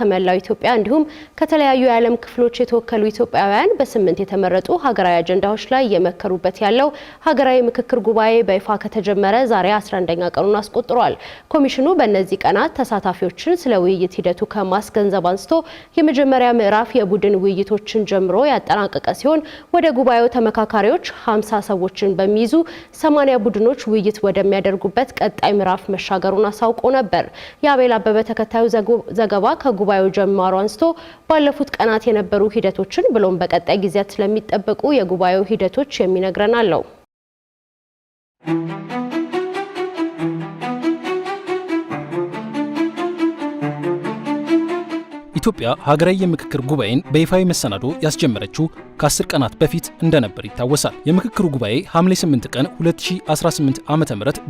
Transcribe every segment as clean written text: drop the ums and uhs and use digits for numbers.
ከመላው ኢትዮጵያ እንዲሁም ከተለያዩ የዓለም ክፍሎች የተወከሉ ኢትዮጵያውያን በ8 የተመረጡ ሀገራዊ አጀንዳዎች ላይ የመከሩበት ያለው ሀገራዊ ምክክር ጉባኤ በይፋ ከተጀመረ ዛሬ 11ኛ ቀኑን አስቆጥሯል። ኮሚሽኑ በእነዚህ ቀናት ተሳታፊዎችን ስለ ውይይት ሂደቱ ከማስገንዘብ አንስቶ የመጀመሪያ ምዕራፍ የቡድን ውይይቶችን ጀምሮ ያጠናቀቀ ሲሆን ወደ ጉባኤው ተመካካሪዎች 50 ሰዎችን በሚይዙ 80 ቡድኖች ውይይት ወደሚያደርጉበት ቀጣይ ምዕራፍ መሻገሩን አሳውቆ ነበር። የአቤል አበበ ተከታዩ ዘገባ ከጉባኤው ጀማሩ አንስቶ ባለፉት ቀናት የነበሩ ሂደቶችን ብሎም በቀጣይ ጊዜያት ስለሚጠበቁ የጉባኤው ሂደቶች የሚነግረን አለው። ኢትዮጵያ ሀገራዊ የምክክር ጉባኤን በይፋዊ መሰናዶ ያስጀመረችው ከ10 ቀናት በፊት እንደነበር ይታወሳል። የምክክሩ ጉባኤ ሐምሌ 8 ቀን 2018 ዓ.ም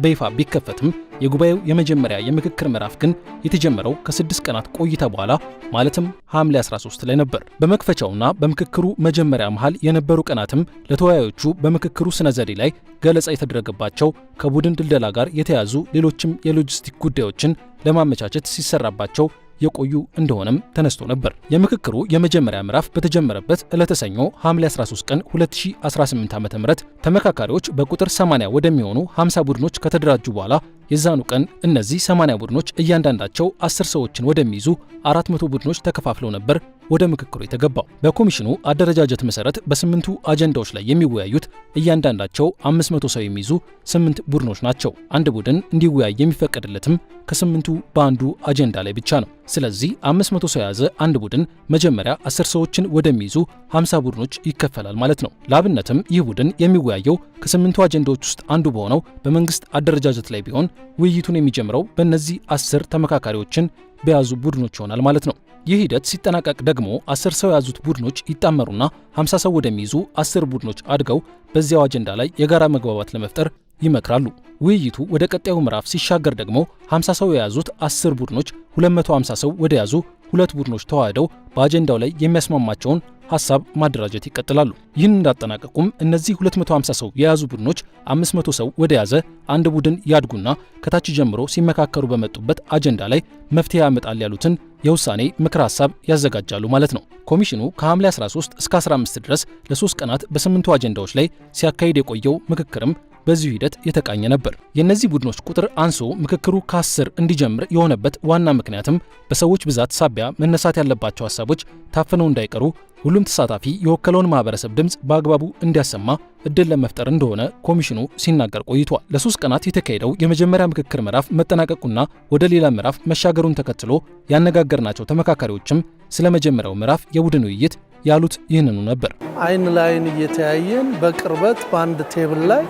በይፋ ቢከፈትም የጉባኤው የመጀመሪያ የምክክር ምዕራፍ ግን የተጀመረው ከ6 ቀናት ቆይታ በኋላ ማለትም ሐምሌ 13 ላይ ነበር። በመክፈቻውና በምክክሩ መጀመሪያ መሃል የነበሩ ቀናትም ለተወያዮቹ በምክክሩ ስነ ዘዴ ላይ ገለጻ የተደረገባቸው ከቡድን ድልደላ ጋር የተያዙ ሌሎችም የሎጂስቲክ ጉዳዮችን ለማመቻቸት ሲሰራባቸው የቆዩ እንደሆነም ተነስቶ ነበር። የምክክሩ የመጀመሪያ ምዕራፍ በተጀመረበት ዕለተ ሰኞ ሐምሌ 13 ቀን 2018 ዓ.ም ተመካካሪዎች በቁጥር 80 ወደሚሆኑ 50 ቡድኖች ከተደራጁ በኋላ የዛኑ ቀን እነዚህ 80 ቡድኖች እያንዳንዳቸው 10 ሰዎችን ወደሚይዙ 400 ቡድኖች ተከፋፍለው ነበር ወደ ምክክሩ የተገባው። በኮሚሽኑ አደረጃጀት መሰረት በ8ቱ አጀንዳዎች ላይ የሚወያዩት እያንዳንዳቸው 500 ሰው የሚይዙ 8 ቡድኖች ናቸው። አንድ ቡድን እንዲወያይ የሚፈቀድለትም ከ8ቱ በአንዱ አጀንዳ ላይ ብቻ ነው። ስለዚህ 500 ሰው የያዘ አንድ ቡድን መጀመሪያ 10 ሰዎችን ወደሚይዙ 50 ቡድኖች ይከፈላል ማለት ነው። ለአብነትም ይህ ቡድን የሚወያየው ከ8ቱ አጀንዳዎች ውስጥ አንዱ በሆነው በመንግስት አደረጃጀት ላይ ቢሆን ውይይቱን የሚጀምረው በእነዚህ 10 ተመካካሪዎችን በያዙ ቡድኖች ይሆናል ማለት ነው። ይህ ሂደት ሲጠናቀቅ ደግሞ 10 ሰው የያዙት ቡድኖች ይጣመሩና 50 ሰው ወደሚይዙ 10 ቡድኖች አድገው በዚያው አጀንዳ ላይ የጋራ መግባባት ለመፍጠር ይመክራሉ። ውይይቱ ወደ ቀጣዩ ምዕራፍ ሲሻገር ደግሞ 50 ሰው የያዙት 10 ቡድኖች 250 ሰው ወደ ያዙ 2 ቡድኖች ተዋህደው በአጀንዳው ላይ የሚያስማማቸውን ሐሳብ ማደራጀት ይቀጥላሉ። ይህን እንዳጠናቀቁም እነዚህ 250 ሰው የያዙ ቡድኖች 500 ሰው ወደ ያዘ አንድ ቡድን ያድጉና ከታች ጀምሮ ሲመካከሩ በመጡበት አጀንዳ ላይ መፍትሄ ያመጣል ያሉትን የውሳኔ ምክር ሐሳብ ያዘጋጃሉ ማለት ነው። ኮሚሽኑ ከሐምሌ 13 እስከ 15 ድረስ ለ3 ቀናት በ8ቱ አጀንዳዎች ላይ ሲያካሂድ የቆየው ምክክርም በዚሁ ሂደት የተቃኘ ነበር። የእነዚህ ቡድኖች ቁጥር አንሶ ምክክሩ ከ10 እንዲጀምር የሆነበት ዋና ምክንያትም በሰዎች ብዛት ሳቢያ መነሳት ያለባቸው ሐሳቦች ታፍነው እንዳይቀሩ ሁሉም ተሳታፊ የወከለውን ማህበረሰብ ድምጽ በአግባቡ እንዲያሰማ እድል ለመፍጠር እንደሆነ ኮሚሽኑ ሲናገር ቆይቷል። ለ3 ቀናት የተካሄደው የመጀመሪያ ምክክር ምዕራፍ መጠናቀቁና ወደ ሌላ ምዕራፍ መሻገሩን ተከትሎ ያነጋገርናቸው ተመካካሪዎችም ስለ መጀመሪያው ምዕራፍ የቡድን ውይይት ያሉት ይህንኑ ነበር። አይን ላይን እየተያየን በቅርበት በአንድ ቴብል ላይ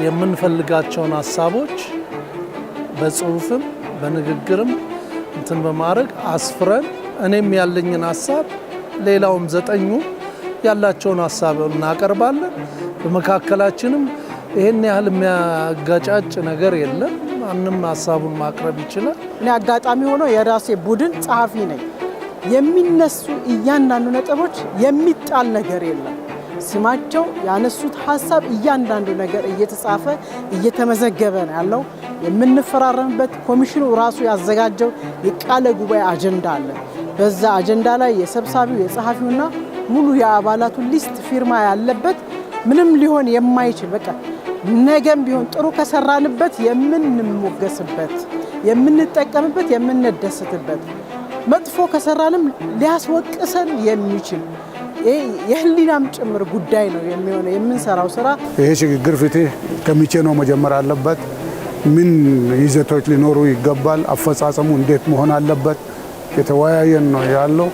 የምንፈልጋቸውን ሐሳቦች በጽሁፍም በንግግርም እንትን በማድረግ አስፍረን እኔም ያለኝን ሐሳብ ሌላውም 9ኙ ያላቸውን ሐሳብ እናቀርባለን። በመካከላችንም ይሄን ያህል የሚያጋጫጭ ነገር የለም። ማንም ሐሳቡን ማቅረብ ይችላል። እኔ አጋጣሚ ሆኖ የራሴ ቡድን ጸሐፊ ነኝ። የሚነሱ እያንዳንዱ ነጥቦች የሚጣል ነገር የለም። ስማቸው ያነሱት ሐሳብ እያንዳንዱ ነገር እየተጻፈ እየተመዘገበ ነው ያለው። የምንፈራረምበት ኮሚሽኑ ራሱ ያዘጋጀው የቃለ ጉባኤ አጀንዳ አለ። በዛ አጀንዳ ላይ የሰብሳቢው የጸሐፊውና ሙሉ የአባላቱ ሊስት ፊርማ ያለበት ምንም ሊሆን የማይችል በቃ ነገም ቢሆን ጥሩ ከሰራንበት የምንሞገስበት፣ የምንጠቀምበት፣ የምንደሰትበት መጥፎ ከሰራንም ሊያስወቅሰን የሚችል የህሊናም ጭምር ጉዳይ ነው የሚሆነው የምንሰራው ስራ። ይሄ ሽግግር ፍትህ ከመቼ ነው መጀመር አለበት? ምን ይዘቶች ሊኖሩ ይገባል? አፈጻጸሙ እንዴት መሆን አለበት? የተወያየን ነው ያለው።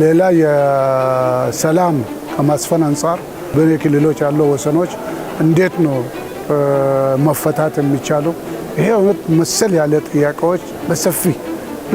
ሌላ የሰላም ከማስፈን አንጻር በክልሎች ያለው ወሰኖች እንዴት ነው መፈታት የሚቻለው? ይሄ መሰል ያለ ጥያቄዎች በሰፊ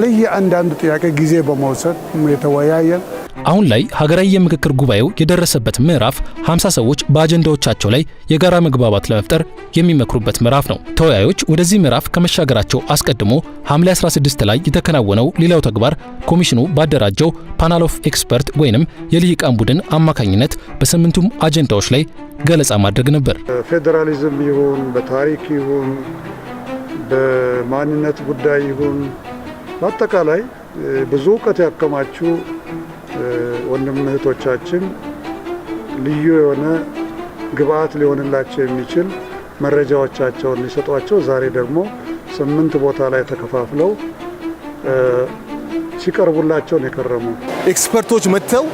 ለየአንዳንዱ ጥያቄ ጊዜ በመውሰድ የተወያየን። አሁን ላይ ሀገራዊ የምክክር ጉባኤው የደረሰበት ምዕራፍ 50 ሰዎች በአጀንዳዎቻቸው ላይ የጋራ መግባባት ለመፍጠር የሚመክሩበት ምዕራፍ ነው። ተወያዮች ወደዚህ ምዕራፍ ከመሻገራቸው አስቀድሞ ሐምሌ 16 ላይ የተከናወነው ሌላው ተግባር ኮሚሽኑ ባደራጀው ፓናል ኦፍ ኤክስፐርት ወይንም የልሂቃን ቡድን አማካኝነት በ8ቱም አጀንዳዎች ላይ ገለጻ ማድረግ ነበር። ፌዴራሊዝም ይሁን በታሪክ ይሁን በማንነት ጉዳይ ይሁን በአጠቃላይ ብዙ እውቀት ያከማቹ ወንድም እህቶቻችን ልዩ የሆነ ግብአት ሊሆንላቸው የሚችል መረጃዎቻቸውን ሊሰጧቸው ዛሬ ደግሞ 8 ቦታ ላይ ተከፋፍለው ሲቀርቡላቸው ነው የከረሙ። ኤክስፐርቶች መጥተው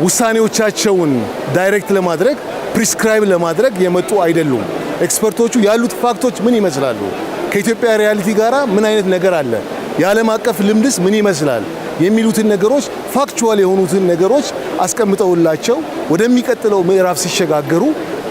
ውሳኔዎቻቸውን ዳይሬክት ለማድረግ ፕሪስክራይብ ለማድረግ የመጡ አይደሉም። ኤክስፐርቶቹ ያሉት ፋክቶች ምን ይመስላሉ? ከኢትዮጵያ ሪያሊቲ ጋራ ምን አይነት ነገር አለ? የዓለም አቀፍ ልምድስ ምን ይመስላል? የሚሉትን ነገሮች ፋክቹዋል የሆኑትን ነገሮች አስቀምጠውላቸው ወደሚቀጥለው ምዕራፍ ሲሸጋገሩ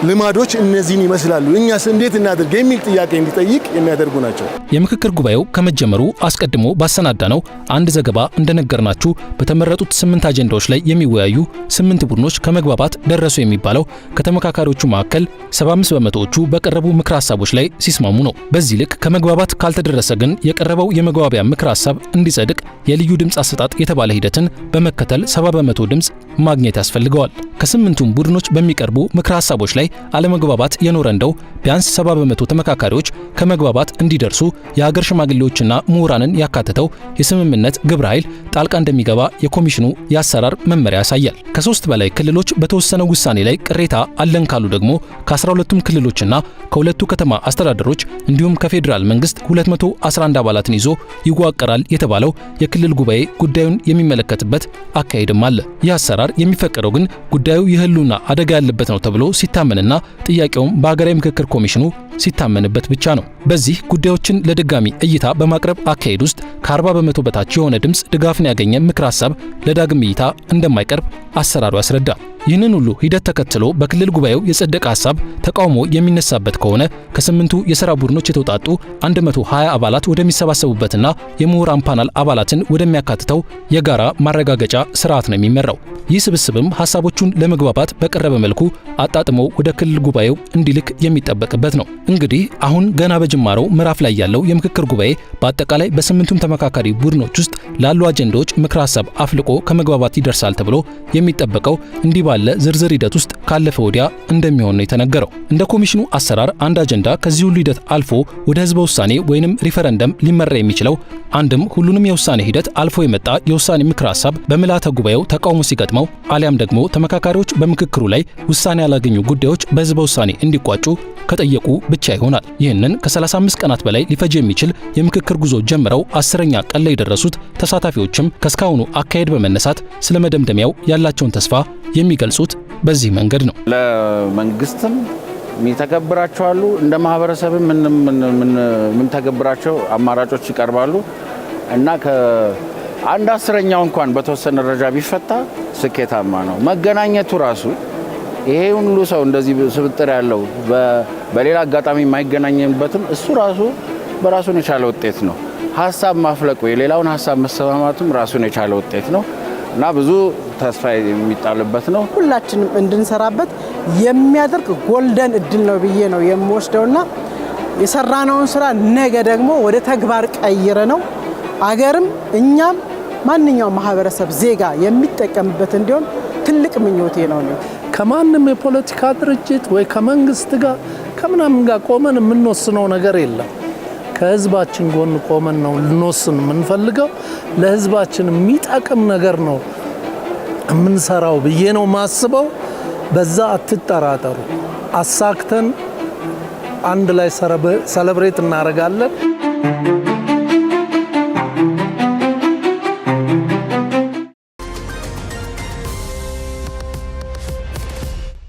ልማዶች እነዚህን ይመስላሉ፣ እኛስ እንዴት እናድርግ የሚል ጥያቄ እንዲጠይቅ የሚያደርጉ ናቸው። የምክክር ጉባኤው ከመጀመሩ አስቀድሞ ባሰናዳነው አንድ ዘገባ እንደነገርናችሁ በተመረጡት 8 አጀንዳዎች ላይ የሚወያዩ 8 ቡድኖች ከመግባባት ደረሱ የሚባለው ከተመካካሪዎቹ መካከል 75 በመቶዎቹ በቀረቡ ምክር ሐሳቦች ላይ ሲስማሙ ነው። በዚህ ልክ ከመግባባት ካልተደረሰ ግን የቀረበው የመግባቢያ ምክር ሐሳብ እንዲጸድቅ የልዩ ድምፅ አሰጣጥ የተባለ ሂደትን በመከተል 70 በመቶ ድምፅ ማግኘት ያስፈልገዋል። ከ8ቱም ቡድኖች በሚቀርቡ ምክር ሐሳቦች ላይ አለመግባባት የኖረ እንደው ቢያንስ 70 በመቶ ተመካካሪዎች ከመግባባት እንዲደርሱ የሀገር ሽማግሌዎችና ምሁራንን ያካተተው የስምምነት ግብረ ኃይል ጣልቃ እንደሚገባ የኮሚሽኑ የአሰራር መመሪያ ያሳያል። ከ3 በላይ ክልሎች በተወሰነው ውሳኔ ላይ ቅሬታ አለን ካሉ ደግሞ ከ12ቱም ክልሎችና ከሁለቱ ከተማ አስተዳደሮች እንዲሁም ከፌዴራል መንግስት 211 አባላትን ይዞ ይዋቀራል የተባለው የክልል ጉባኤ ጉዳዩን የሚመለከትበት አካሄድም አለ። ይህ አሰራር የሚፈቀደው ግን ጉዳዩ የህልውና አደጋ ያለበት ነው ተብሎ ሲታመንና ጥያቄውም በሀገራዊ ምክክር ኮሚሽኑ ሲታመንበት ብቻ ነው። በዚህ ጉዳዮችን ለድጋሚ እይታ በማቅረብ አካሄድ ውስጥ ከ40 በመቶ በታች የሆነ ድምፅ ድጋፍን ያገኘ ምክር ሐሳብ ለዳግም እይታ እንደማይቀርብ አሰራሩ ያስረዳል። ይህንን ሁሉ ሂደት ተከትሎ በክልል ጉባኤው የጸደቀ ሐሳብ ተቃውሞ የሚነሳበት ከሆነ ከ8ቱ የሥራ ቡድኖች የተውጣጡ 120 አባላት ወደሚሰባሰቡበትና የምሁራን ፓናል አባላትን ወደሚያካትተው የጋራ ማረጋገጫ ስርዓት ነው የሚመራው። ይህ ስብስብም ሐሳቦቹን ለመግባባት በቀረበ መልኩ አጣጥሞ ወደ ክልል ጉባኤው እንዲልክ የሚጠበቅበት ነው። እንግዲህ አሁን ገና በጅማሬው ምዕራፍ ላይ ያለው የምክክር ጉባኤ በአጠቃላይ በ8ቱም ተመካካሪ ቡድኖች ውስጥ ላሉ አጀንዳዎች ምክር ሐሳብ አፍልቆ ከመግባባት ይደርሳል ተብሎ የሚጠበቀው እንዲህ ባለ ዝርዝር ሂደት ውስጥ ካለፈ ወዲያ እንደሚሆን ነው የተነገረው። እንደ ኮሚሽኑ አሰራር አንድ አጀንዳ ከዚህ ሁሉ ሂደት አልፎ ወደ ህዝበ ውሳኔ ወይንም ሪፈረንደም ሊመራ የሚችለው አንድም ሁሉንም የውሳኔ ሂደት አልፎ የመጣ የውሳኔ ምክር ሐሳብ በምልዓተ ጉባኤው ተቃውሞ ሲገጥመው አሊያም ደግሞ ተመካካሪዎች በምክክሩ ላይ ውሳኔ ያላገኙ ጉዳዮች በህዝበ ውሳኔ እንዲቋጩ ከጠየቁ ብቻ ይሆናል። ይህንን ከ35 ቀናት በላይ ሊፈጅ የሚችል የምክክር ጉዞ ጀምረው 10ኛ ቀን ላይ የደረሱት ተሳታፊዎችም ከስካሁኑ አካሄድ በመነሳት ስለ መደምደሚያው ያላቸውን ተስፋ የሚገልጹት በዚህ መንገድ ነው። ለመንግስትም የሚተገብራቸው አሉ፣ እንደ ማህበረሰብም ምን ተገብራቸው አማራጮች ይቀርባሉ እና ከአንድ 10ኛው እንኳን በተወሰነ ደረጃ ቢፈታ ስኬታማ ነው። መገናኘቱ ራሱ ይሄ ሁሉ ሰው እንደዚህ ስብጥር ያለው በሌላ አጋጣሚ የማይገናኝበትም እሱ ራሱ በራሱን የቻለ ውጤት ነው። ሀሳብ ማፍለቁ የሌላውን ሀሳብ መሰማማቱም ራሱን የቻለ ውጤት ነው እና ብዙ ተስፋ የሚጣልበት ነው። ሁላችንም እንድንሰራበት የሚያደርግ ጎልደን እድል ነው ብዬ ነው የምወስደውና የሰራነውን ስራ ነገ ደግሞ ወደ ተግባር ቀይረ ነው አገርም እኛም ማንኛውም ማህበረሰብ ዜጋ የሚጠቀምበት እንዲሆን ትልቅ ምኞቴ ነው። ከማንም የፖለቲካ ድርጅት ወይ ከመንግስት ጋር ከምናምን ጋር ቆመን የምንወስነው ነገር የለም። ከህዝባችን ጎን ቆመን ነው ልንወስን የምንፈልገው። ለህዝባችን የሚጠቅም ነገር ነው የምንሰራው ብዬ ነው ማስበው። በዛ አትጠራጠሩ። አሳክተን አንድ ላይ ሰለብሬት እናደርጋለን።